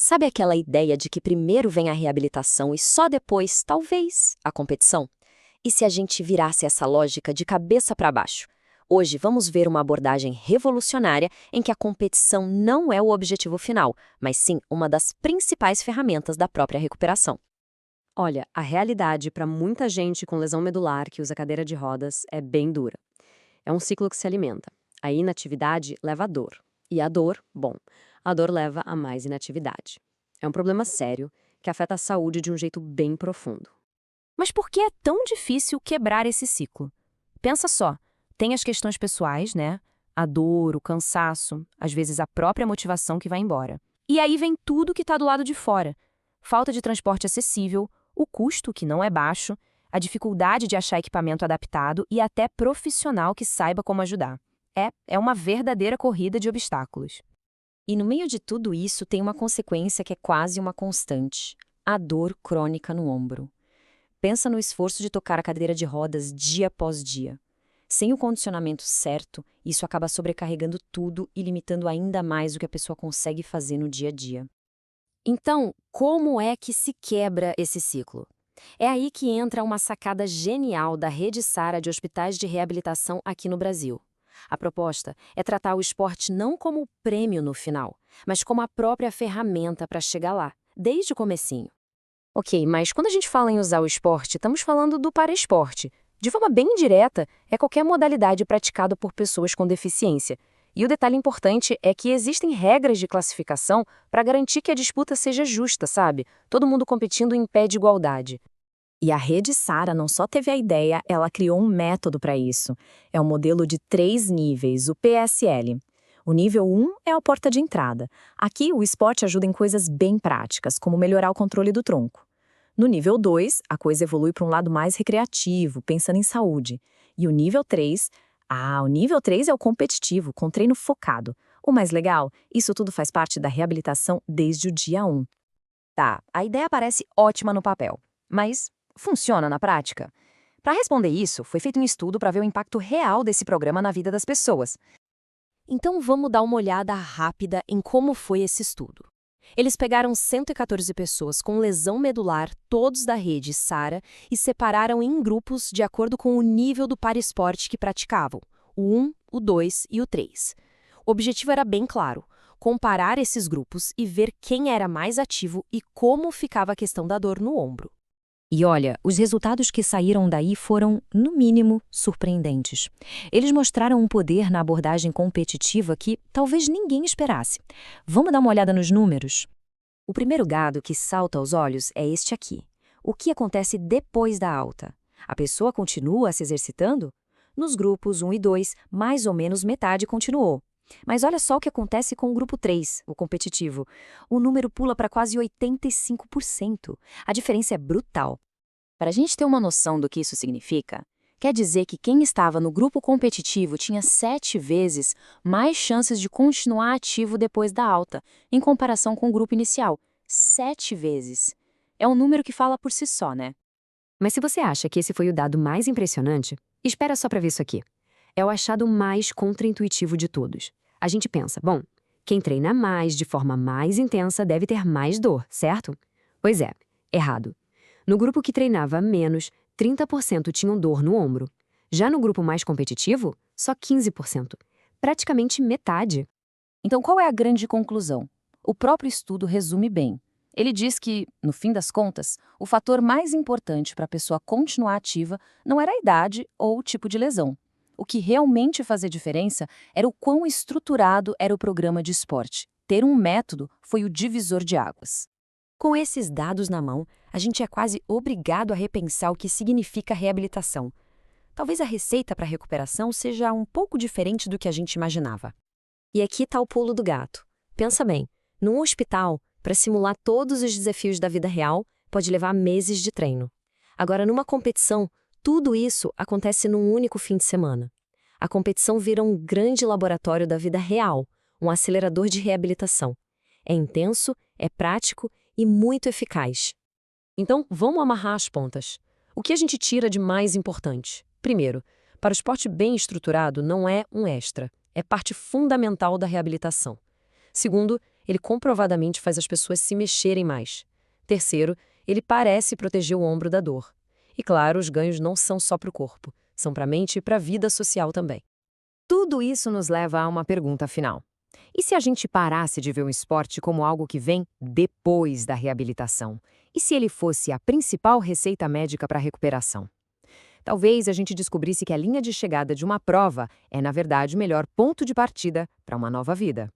Sabe aquela ideia de que primeiro vem a reabilitação e só depois, talvez, a competição? E se a gente virasse essa lógica de cabeça para baixo? Hoje vamos ver uma abordagem revolucionária em que a competição não é o objetivo final, mas sim uma das principais ferramentas da própria recuperação. Olha, a realidade para muita gente com lesão medular que usa cadeira de rodas é bem dura. É um ciclo que se alimenta. A inatividade leva à dor. E a dor, bom, a dor leva a mais inatividade. É um problema sério que afeta a saúde de um jeito bem profundo. Mas por que é tão difícil quebrar esse ciclo? Pensa só, tem as questões pessoais, né? A dor, o cansaço, às vezes a própria motivação que vai embora. E aí vem tudo que está do lado de fora. Falta de transporte acessível, o custo, que não é baixo, a dificuldade de achar equipamento adaptado e até profissional que saiba como ajudar. É uma verdadeira corrida de obstáculos. E no meio de tudo isso tem uma consequência que é quase uma constante: a dor crônica no ombro. Pensa no esforço de tocar a cadeira de rodas dia após dia. Sem o condicionamento certo, isso acaba sobrecarregando tudo e limitando ainda mais o que a pessoa consegue fazer no dia a dia. Então, como é que se quebra esse ciclo? É aí que entra uma sacada genial da Rede Sara de hospitais de reabilitação aqui no Brasil. A proposta é tratar o esporte não como o prêmio no final, mas como a própria ferramenta para chegar lá, desde o comecinho. Ok, mas quando a gente fala em usar o esporte, estamos falando do paraesporte. De forma bem direta, é qualquer modalidade praticada por pessoas com deficiência. E o detalhe importante é que existem regras de classificação para garantir que a disputa seja justa, sabe? Todo mundo competindo em pé de igualdade. E a Rede Sara não só teve a ideia, ela criou um método para isso. É um modelo de 3 níveis, o PSL. O nível 1 é a porta de entrada. Aqui, o esporte ajuda em coisas bem práticas, como melhorar o controle do tronco. No nível 2, a coisa evolui para um lado mais recreativo, pensando em saúde. E o nível 3 é o competitivo, com treino focado. O mais legal, isso tudo faz parte da reabilitação desde o dia 1. Tá, a ideia parece ótima no papel, mas funciona na prática? Para responder isso, foi feito um estudo para ver o impacto real desse programa na vida das pessoas. Então vamos dar uma olhada rápida em como foi esse estudo. Eles pegaram 114 pessoas com lesão medular, todos da rede Sara, e separaram em grupos de acordo com o nível do paraesporte que praticavam, o 1, o 2 e o 3. O objetivo era bem claro: comparar esses grupos e ver quem era mais ativo e como ficava a questão da dor no ombro. E olha, os resultados que saíram daí foram, no mínimo, surpreendentes. Eles mostraram um poder na abordagem competitiva que talvez ninguém esperasse. Vamos dar uma olhada nos números? O primeiro dado que salta aos olhos é este aqui. O que acontece depois da alta? A pessoa continua se exercitando? Nos grupos 1 e 2, mais ou menos metade continuou. Mas olha só o que acontece com o grupo 3, o competitivo. O número pula para quase 85%. A diferença é brutal. Para a gente ter uma noção do que isso significa, quer dizer que quem estava no grupo competitivo tinha 7 vezes mais chances de continuar ativo depois da alta, em comparação com o grupo inicial. 7 vezes. É um número que fala por si só, né? Mas se você acha que esse foi o dado mais impressionante, espera só para ver isso aqui. É o achado mais contraintuitivo de todos. A gente pensa, bom, quem treina mais de forma mais intensa deve ter mais dor, certo? Pois é, errado. No grupo que treinava menos, 30% tinham dor no ombro. Já no grupo mais competitivo, só 15%. Praticamente metade. Então, qual é a grande conclusão? O próprio estudo resume bem. Ele diz que, no fim das contas, o fator mais importante para a pessoa continuar ativa não era a idade ou o tipo de lesão. O que realmente fazia diferença era o quão estruturado era o programa de esporte. Ter um método foi o divisor de águas. Com esses dados na mão, a gente é quase obrigado a repensar o que significa reabilitação. Talvez a receita para a recuperação seja um pouco diferente do que a gente imaginava. E aqui está o pulo do gato. Pensa bem, num hospital, para simular todos os desafios da vida real, pode levar meses de treino. Agora, numa competição, tudo isso acontece num único fim de semana. A competição vira um grande laboratório da vida real, um acelerador de reabilitação. É intenso, é prático e muito eficaz. Então, vamos amarrar as pontas. O que a gente tira de mais importante? Primeiro, para o esporte bem estruturado não é um extra, é parte fundamental da reabilitação. Segundo, ele comprovadamente faz as pessoas se mexerem mais. Terceiro, ele parece proteger o ombro da dor. E claro, os ganhos não são só para o corpo, são para a mente e para a vida social também. Tudo isso nos leva a uma pergunta final. E se a gente parasse de ver o esporte como algo que vem depois da reabilitação? E se ele fosse a principal receita médica para a recuperação? Talvez a gente descobrisse que a linha de chegada de uma prova é, na verdade, o melhor ponto de partida para uma nova vida.